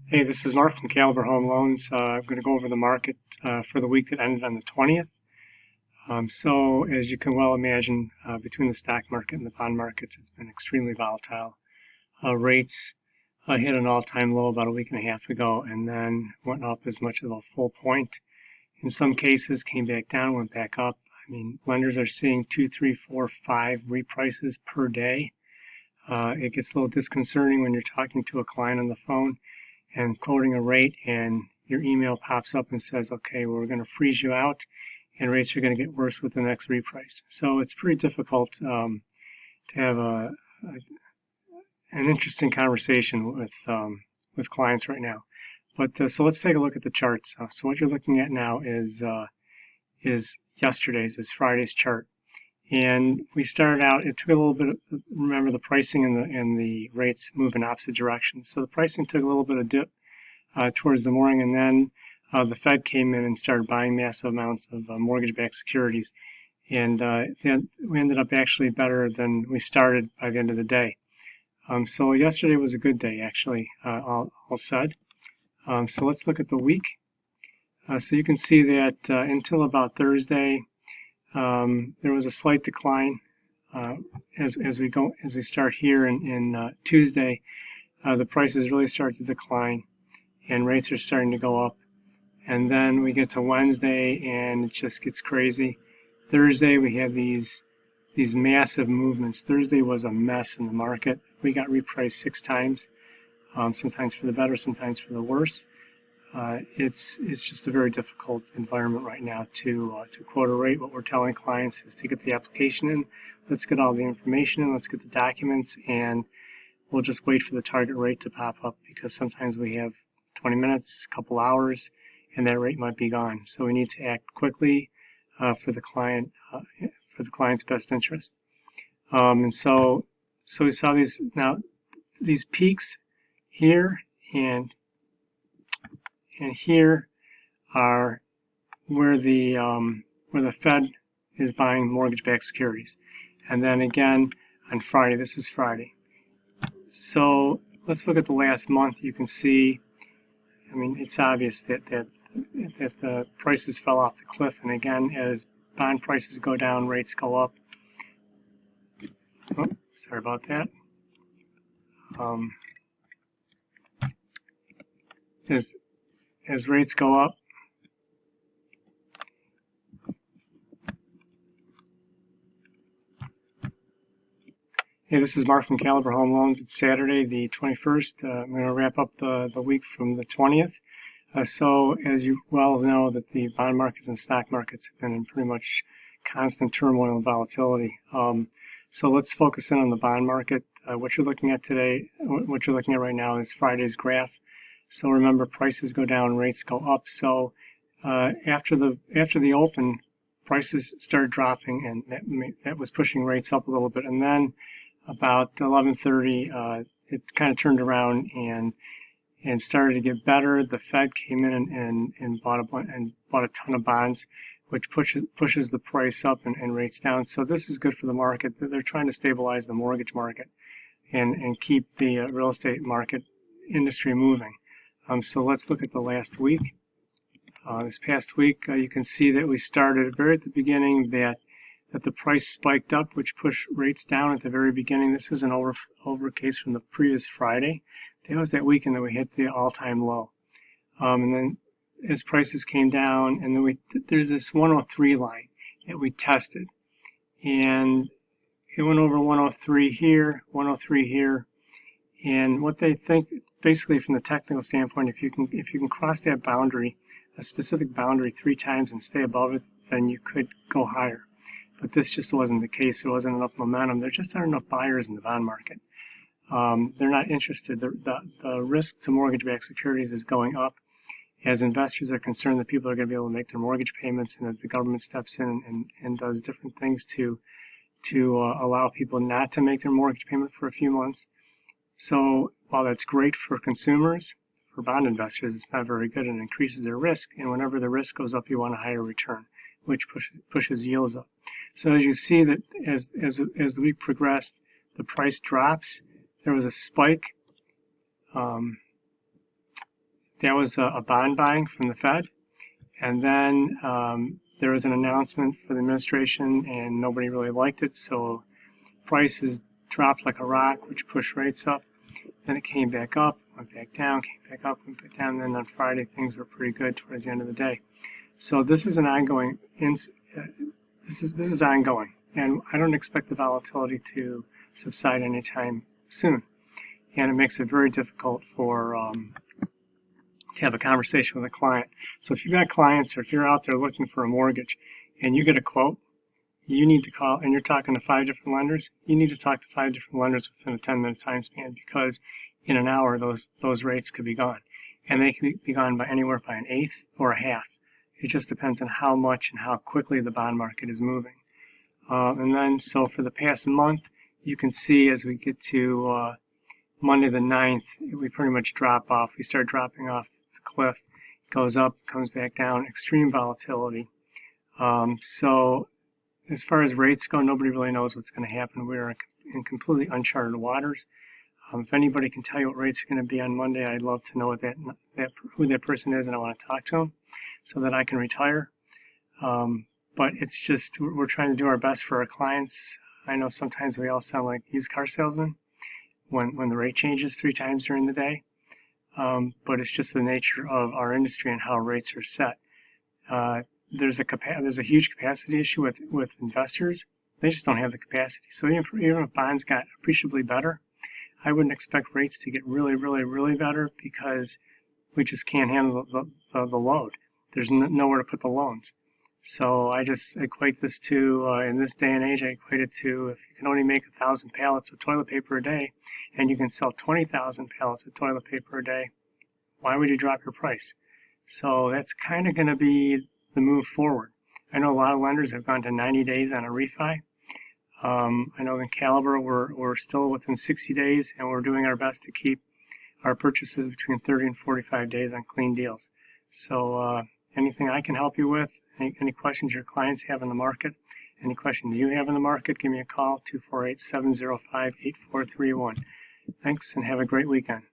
Hey, this is Mark from Caliber Home Loans. I'm going to go over the market for the week that ended on the 20th. So, as you can well imagine, between the stock market and the bond markets, it's been extremely volatile. Rates hit an all-time low about a week and a half ago and then went up as much as a full point. In some cases, came back down, went back up. I mean, lenders are seeing 2, 3, 4, 5 reprices per day. It gets a little disconcerting when you're talking to a client on the phone and quoting a rate, and your email pops up and says, okay, well, we're going to freeze you out and rates are going to get worse with the next reprice. So it's pretty difficult to have an interesting conversation with clients right now. But so let's take a look at the charts. So what you're looking at now is Friday's chart. And we started out, it took a little bit, remember the pricing and the rates move in opposite directions. So the pricing took a little bit of dip towards the morning, and then the Fed came in and started buying massive amounts of mortgage-backed securities. And then we ended up actually better than we started by the end of the day. So yesterday was a good day, actually, all said. So let's look at the week. So you can see that until about Thursday, there was a slight decline. As we start here in Tuesday, the prices really start to decline, and rates are starting to go up. And then we get to Wednesday, and it just gets crazy. Thursday, we have these massive movements. Thursday was a mess in the market. We got repriced 6 times, sometimes for the better, sometimes for the worse. It's just a very difficult environment right now to quote a rate. What we're telling clients is to get the application in, let's get all the information in, let's get the documents, and we'll just wait for the target rate to pop up, because sometimes we have 20 minutes, a couple hours, and that rate might be gone. So we need to act quickly for the client's best interest. And so we saw these peaks here and here are where the Fed is buying mortgage-backed securities, and then again on Friday. This is Friday. So let's look at the last month. You can see, I mean, it's obvious that the prices fell off the cliff, and again, as bond prices go down, rates go up. Oh, sorry about that. As rates go up, hey, this is Mark from Caliber Home Loans. It's Saturday, the 21st. I'm going to wrap up the week from the 20th. So, as you well know, that the bond markets and stock markets have been in pretty much constant turmoil and volatility. So let's focus in on the bond market. What you're looking at today, what you're looking at right now, is Friday's graph. So remember, prices go down, rates go up. So after the open, prices started dropping, and that was pushing rates up a little bit. And then about 11:30, it kind of turned around and started to get better. The Fed came in and bought a ton of bonds, which pushes the price up and rates down. So this is good for the market. They're trying to stabilize the mortgage market and keep the real estate market industry moving. So let's look at the last week. This past week, you can see that we started very at the beginning that the price spiked up, which pushed rates down at the very beginning. This is an over case from the previous Friday. That was that weekend that we hit the all-time low. And then as prices came down, and then there's this 103 line that we tested, and it went over 103 here, 103 here, and what they think, basically from the technical standpoint, if you can cross that boundary, a specific boundary 3 times and stay above it, then you could go higher. But this just wasn't the case. There wasn't enough momentum. There just aren't enough buyers in the bond market. They're not interested. The risk to mortgage-backed securities is going up as investors are concerned that people are going to be able to make their mortgage payments, and as the government steps in and does different things to allow people not to make their mortgage payment for a few months. So while that's great for consumers, for bond investors, it's not very good and increases their risk. And whenever the risk goes up, you want a higher return, which pushes yields up. So as you see that as the week progressed, the price drops. There was a spike that was a bond buying from the Fed. And then there was an announcement for the administration, and nobody really liked it, so prices dropped like a rock, which pushed rates up. Then it came back up, went back down, came back up, went back down. And then on Friday, things were pretty good towards the end of the day. So this is an ongoing. This is ongoing, and I don't expect the volatility to subside anytime soon. And it makes it very difficult for to have a conversation with a client. So if you've got clients, or if you're out there looking for a mortgage, and you get a quote, you need to call, and you're talking to 5 different lenders, you need to talk to 5 different lenders within a 10-minute time span, because in an hour those rates could be gone, and they can be gone by anywhere by an eighth or a half. It just depends on how much and how quickly the bond market is moving. And then, so for the past month, you can see as we get to Monday the 9th, we pretty much drop off. We start dropping off the cliff. It goes up, comes back down, extreme volatility. So as far as rates go, nobody really knows what's going to happen. We're in completely uncharted waters. If anybody can tell you what rates are going to be on Monday, I'd love to know what who that person is, and I want to talk to them so that I can retire. But it's just, we're trying to do our best for our clients. I know sometimes we all sound like used car salesmen when the rate changes 3 times during the day. But it's just the nature of our industry and how rates are set. There's a huge capacity issue with investors. They just don't have the capacity. So even if bonds got appreciably better, I wouldn't expect rates to get really, really, really better, because we just can't handle the load. There's nowhere to put the loans. So I just equate this to, in this day and age, I equate it to, if you can only make 1,000 pallets of toilet paper a day, and you can sell 20,000 pallets of toilet paper a day, why would you drop your price? So that's kind of going to be the move forward. I know a lot of lenders have gone to 90 days on a refi. I know in Caliber we're still within 60 days, and we're doing our best to keep our purchases between 30 and 45 days on clean deals. So anything I can help you with, any questions your clients have in the market, any questions you have in the market, give me a call, 248-705-8431. Thanks, and have a great weekend.